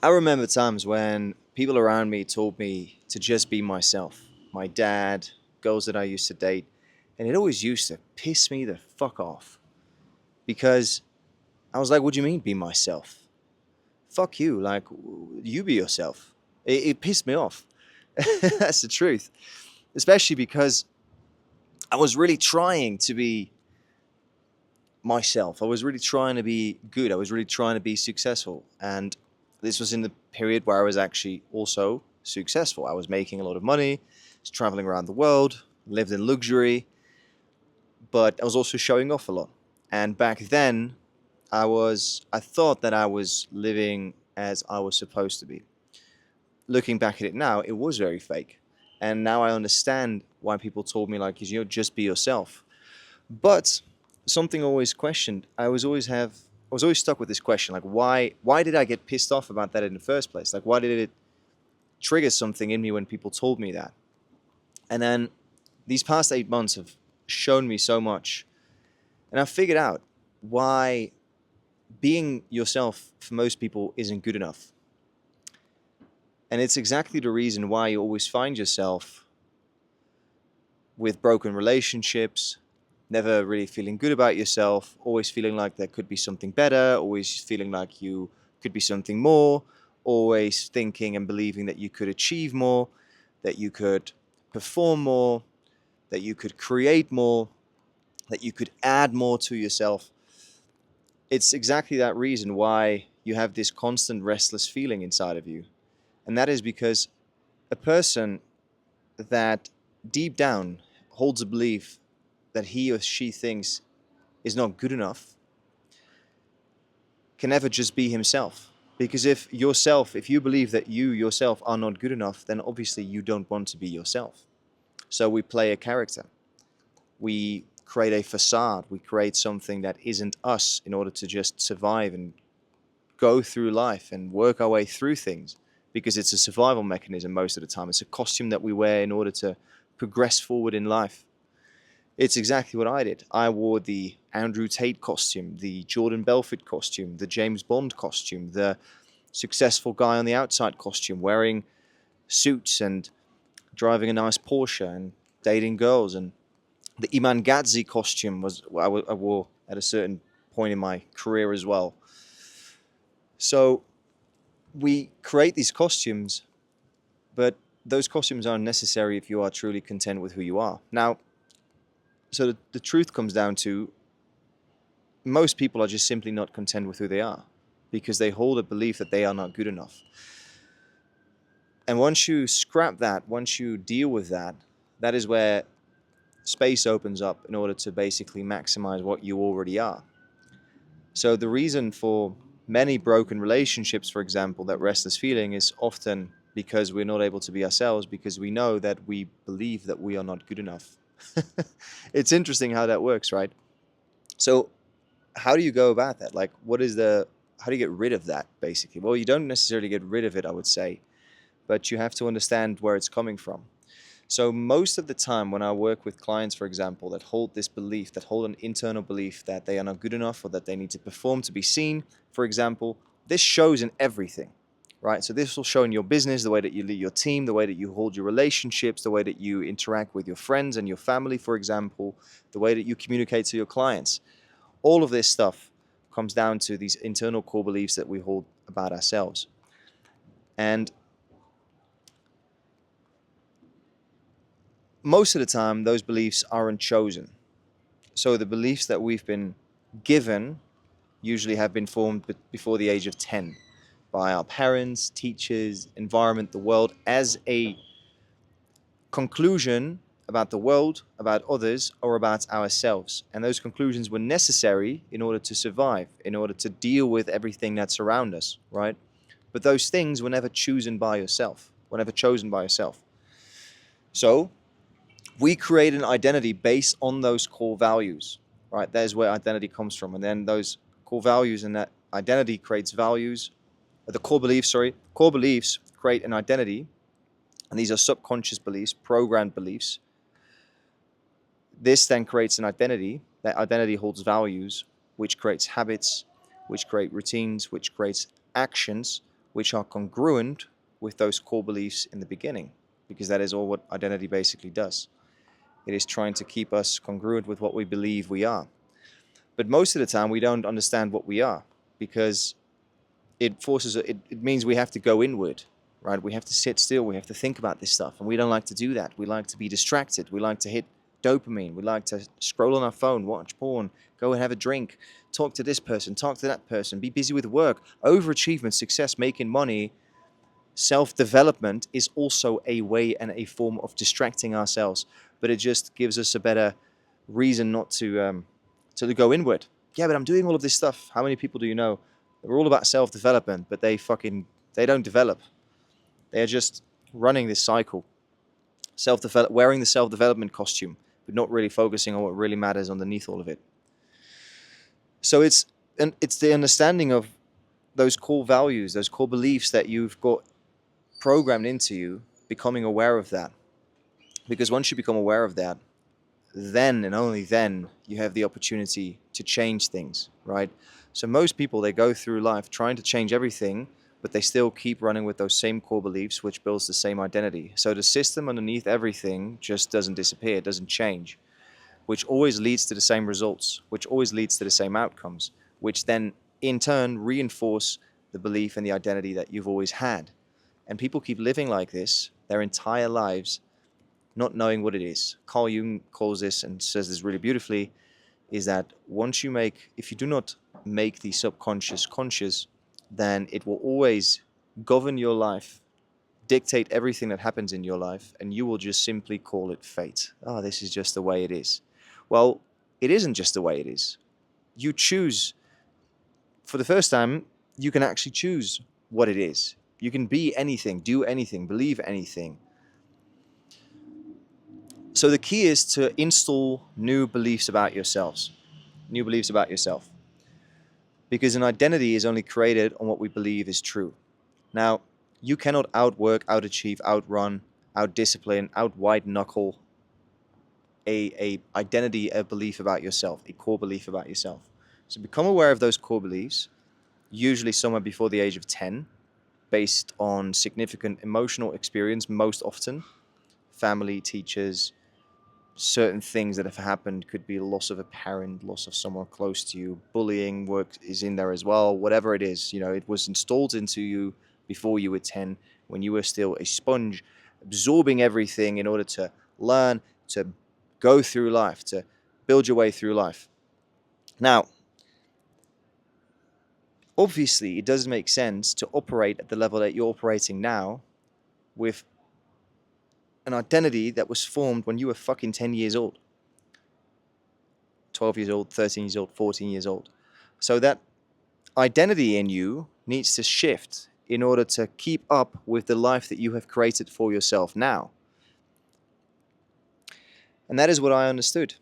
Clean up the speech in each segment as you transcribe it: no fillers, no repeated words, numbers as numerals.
I remember times when people around me told me to just be myself. My dad, girls that I used to date, and it always used to piss me the fuck off because I was like, "What do you mean, be myself? Fuck you! Like, you be yourself." It pissed me off. That's the truth, especially because I was really trying to be myself. I was really trying to be good. I was really trying to be successful. And this was in the period where I was actually also successful. I was making a lot of money, was traveling around the world, lived in luxury, but I was also showing off a lot. And back then, I thought that I was living as I was supposed to be. Looking back at it now, it was very fake. And now I understand why people told me like, just be yourself. But something I always questioned, I was always stuck with this question, like why did I get pissed off about that in the first place? Like why did it trigger something in me when people told me that? And then these past 8 months have shown me so much. And I've figured out why being yourself for most people isn't good enough. And it's exactly the reason why you always find yourself with broken relationships, never really feeling good about yourself, always feeling like there could be something better, always feeling like you could be something more, always thinking and believing that you could achieve more, that you could perform more, that you could create more, that you could add more to yourself. It's exactly that reason why you have this constant restless feeling inside of you. And that is because a person that deep down holds a belief that he or she thinks is not good enough can never just be himself. Because if you believe that you yourself are not good enough, then obviously you don't want to be yourself. So we play a character. We create a facade. We create something that isn't us in order to just survive and go through life and work our way through things because it's a survival mechanism most of the time. It's a costume that we wear in order to progress forward in life. It's exactly what I did. I wore the Andrew Tate costume, the Jordan Belfort costume, the James Bond costume, the successful guy on the outside costume, wearing suits and driving a nice Porsche and dating girls. And the Iman Gadzhi costume was I wore at a certain point in my career as well. So we create these costumes, but those costumes aren't necessary if you are truly content with who you are. Now, so the truth comes down to most people are just simply not content with who they are because they hold a belief that they are not good enough. And once you scrap that, once you deal with that, that is where space opens up in order to basically maximize what you already are. So the reason for many broken relationships, for example, that restless feeling is often because we're not able to be ourselves because we know that we believe that we are not good enough. It's interesting how that works, right? So how do you go about that? Like, how do you get rid of that, basically? Well, you don't necessarily get rid of it, I would say, but you have to understand where it's coming from. So most of the time when I work with clients, for example, that hold this belief, that hold an internal belief that they are not good enough or that they need to perform to be seen, for example, this shows in everything, right? So this will show in your business, the way that you lead your team, the way that you hold your relationships, the way that you interact with your friends and your family, for example, the way that you communicate to your clients. All of this stuff comes down to these internal core beliefs that we hold about ourselves. And most of the time, those beliefs aren't chosen. So the beliefs that we've been given usually have been formed before the age of 10 by our parents, teachers, environment, the world, as a conclusion about the world, about others, or about ourselves. And those conclusions were necessary in order to survive, in order to deal with everything that's around us, right? But those things were never chosen by yourself, were never chosen by yourself. So we create an identity based on those core values, right? That is where identity comes from. And then those core values and that identity creates values, the core beliefs, core beliefs create an identity. And these are subconscious beliefs, programmed beliefs. This then creates an identity. That identity holds values, which creates habits, which create routines, which creates actions, which are congruent with those core beliefs in the beginning, because that is all what identity basically does. It is trying to keep us congruent with what we believe we are. But most of the time we don't understand what we are, because it means we have to go inward, right? We have to sit still, we have to think about this stuff, and we don't like to do that. We like to be distracted, we like to hit dopamine, we like to scroll on our phone, watch porn, go and have a drink, talk to this person, talk to that person, be busy with work. Overachievement, success, making money, self-development is also a way and a form of distracting ourselves, but it just gives us a better reason not to go inward. Yeah, but I'm doing all of this stuff. How many people do you know? They're all about self-development, but they don't develop. They're just running this cycle, wearing the self-development costume, but not really focusing on what really matters underneath all of it. So it's the understanding of those core values, those core beliefs that you've got programmed into you, becoming aware of that. Because once you become aware of that, then and only then you have the opportunity to change things, right? So most people, they go through life trying to change everything, but they still keep running with those same core beliefs, which builds the same identity. So the system underneath everything just doesn't disappear, it doesn't change, which always leads to the same results, which always leads to the same outcomes, which then in turn reinforce the belief and the identity that you've always had. And people keep living like this their entire lives, not knowing what it is. Carl Jung calls this, and says this really beautifully, is that if you do not make the subconscious conscious, then it will always govern your life, dictate everything that happens in your life, and you will just simply call it fate. Oh, this is just the way it is. Well, it isn't just the way it is. You choose, for the first time, you can actually choose what it is. You can be anything, do anything, believe anything. So the key is to install new beliefs about yourselves, new beliefs about yourself. Because an identity is only created on what we believe is true. Now, you cannot outwork, outachieve, outrun, outdiscipline, out-white knuckle a identity, a belief about yourself, a core belief about yourself. So become aware of those core beliefs, usually somewhere before the age of 10, based on significant emotional experience, most often. Family, teachers, certain things that have happened, could be loss of a parent, loss of someone close to you, bullying work is in there as well, whatever it is, it was installed into you before you were 10, when you were still a sponge, absorbing everything in order to learn, to go through life, to build your way through life. Now, obviously, it doesn't make sense to operate at the level that you're operating now with an identity that was formed when you were fucking 10 years old, 12 years old, 13 years old, 14 years old. So that identity in you needs to shift in order to keep up with the life that you have created for yourself now. And that is what I understood.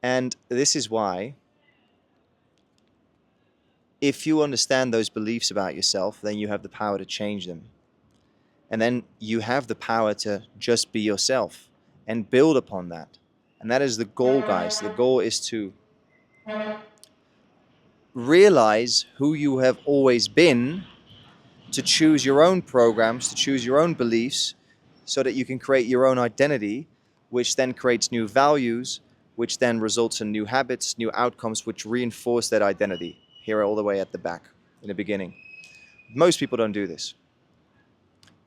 And this is why, if you understand those beliefs about yourself, then you have the power to change them. And then you have the power to just be yourself and build upon that. And that is the goal, guys. The goal is to realize who you have always been, to choose your own programs, to choose your own beliefs, so that you can create your own identity, which then creates new values, which then results in new habits, new outcomes, which reinforce that identity. Here all the way at the back, in the beginning. Most people don't do this.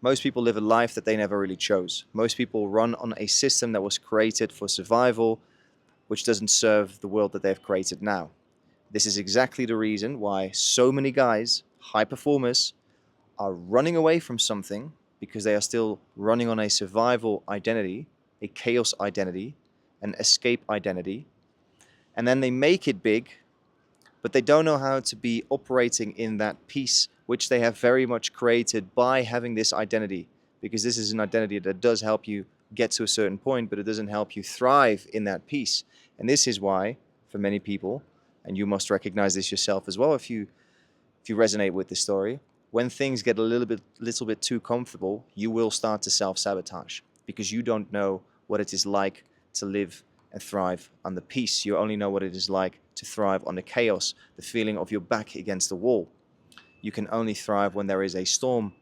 Most people live a life that they never really chose. Most people run on a system that was created for survival, which doesn't serve the world that they've created now. This is exactly the reason why so many guys, high performers, are running away from something, because they are still running on a survival identity, a chaos identity, an escape identity, and then they make it big, but they don't know how to be operating in that peace, which they have very much created by having this identity, because this is an identity that does help you get to a certain point, but it doesn't help you thrive in that peace. And this is why, for many people, and you must recognize this yourself as well if you resonate with this story, when things get a little bit too comfortable, you will start to self-sabotage, because you don't know what it is like to live and thrive on the peace. You only know what it is like to thrive on the chaos, the feeling of your back against the wall. You can only thrive when there is a storm,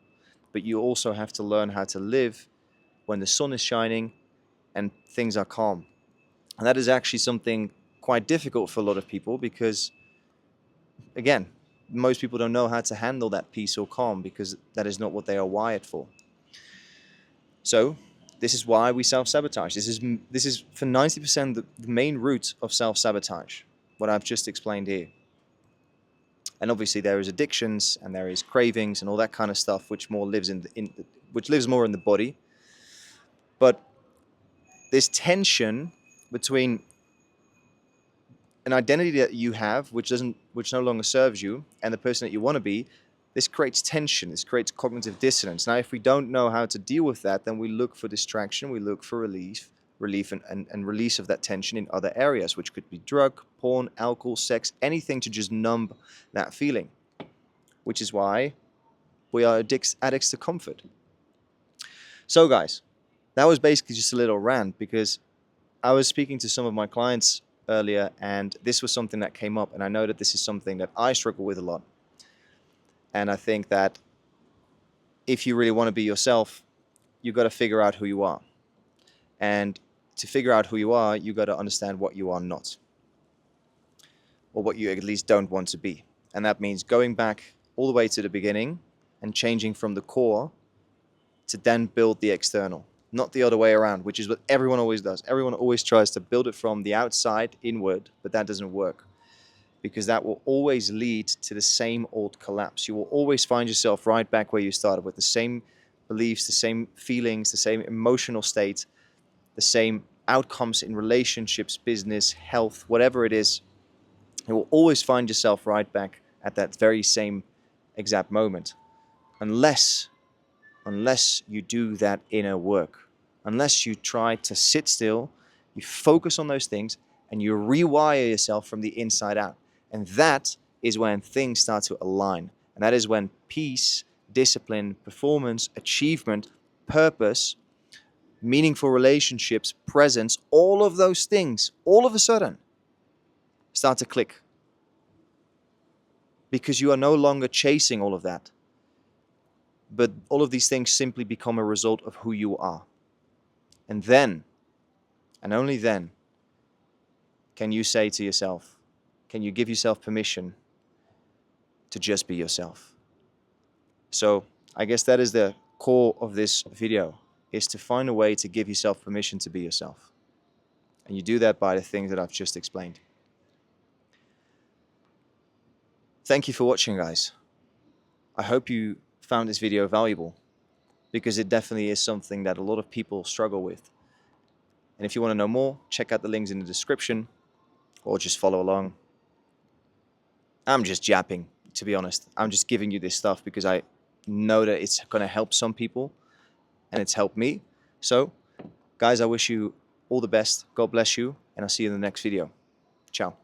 but you also have to learn how to live when the sun is shining and things are calm. And that is actually something quite difficult for a lot of people because, again, most people don't know how to handle that peace or calm because that is not what they are wired for. So this is why we self-sabotage. This is for 90% the main root of self-sabotage, what I've just explained here. And obviously there is addictions and there is cravings and all that kind of stuff, which more lives which lives more in the body. But this tension between an identity that you have, which no longer serves you, and the person that you want to be, this creates tension. This creates cognitive dissonance. Now, if we don't know how to deal with that, then we look for distraction. We look for relief and release of that tension in other areas, which could be drug, porn, alcohol, sex, anything to just numb that feeling. Which is why we are addicts to comfort. So, guys, that was basically just a little rant because I was speaking to some of my clients earlier, and this was something that came up, and I know that this is something that I struggle with a lot. And I think that if you really want to be yourself, you've got to figure out who you are. And to figure out who you are, you've got to understand what you are not, or what you at least don't want to be. And that means going back all the way to the beginning and changing from the core to then build the external. Not the other way around, which is what everyone always does. Everyone always tries to build it from the outside inward, but that doesn't work because that will always lead to the same old collapse. You will always find yourself right back where you started, with the same beliefs, the same feelings, the same emotional state, the same outcomes in relationships, business, health, whatever it is. You will always find yourself right back at that very same exact moment, unless you do that inner work, unless you try to sit still, you focus on those things, and you rewire yourself from the inside out. And that is when things start to align. And that is when peace, discipline, performance, achievement, purpose, meaningful relationships, presence, all of those things, all of a sudden, start to click. Because you are no longer chasing all of that. But all of these things simply become a result of who you are. And then, and only then, can you say to yourself, can you give yourself permission to just be yourself? So I guess that is the core of this video, is to find a way to give yourself permission to be yourself. And you do that by the things that I've just explained. Thank you for watching, guys. I hope you found this video valuable, because it definitely is something that a lot of people struggle with. And if you want to know more, check out the links in the description, or just follow along. I'm just japping, to be honest. I'm just giving you this stuff because I know that it's going to help some people, and it's helped me. So, guys, I wish you all the best. God bless you, and I'll see you in the next video. Ciao.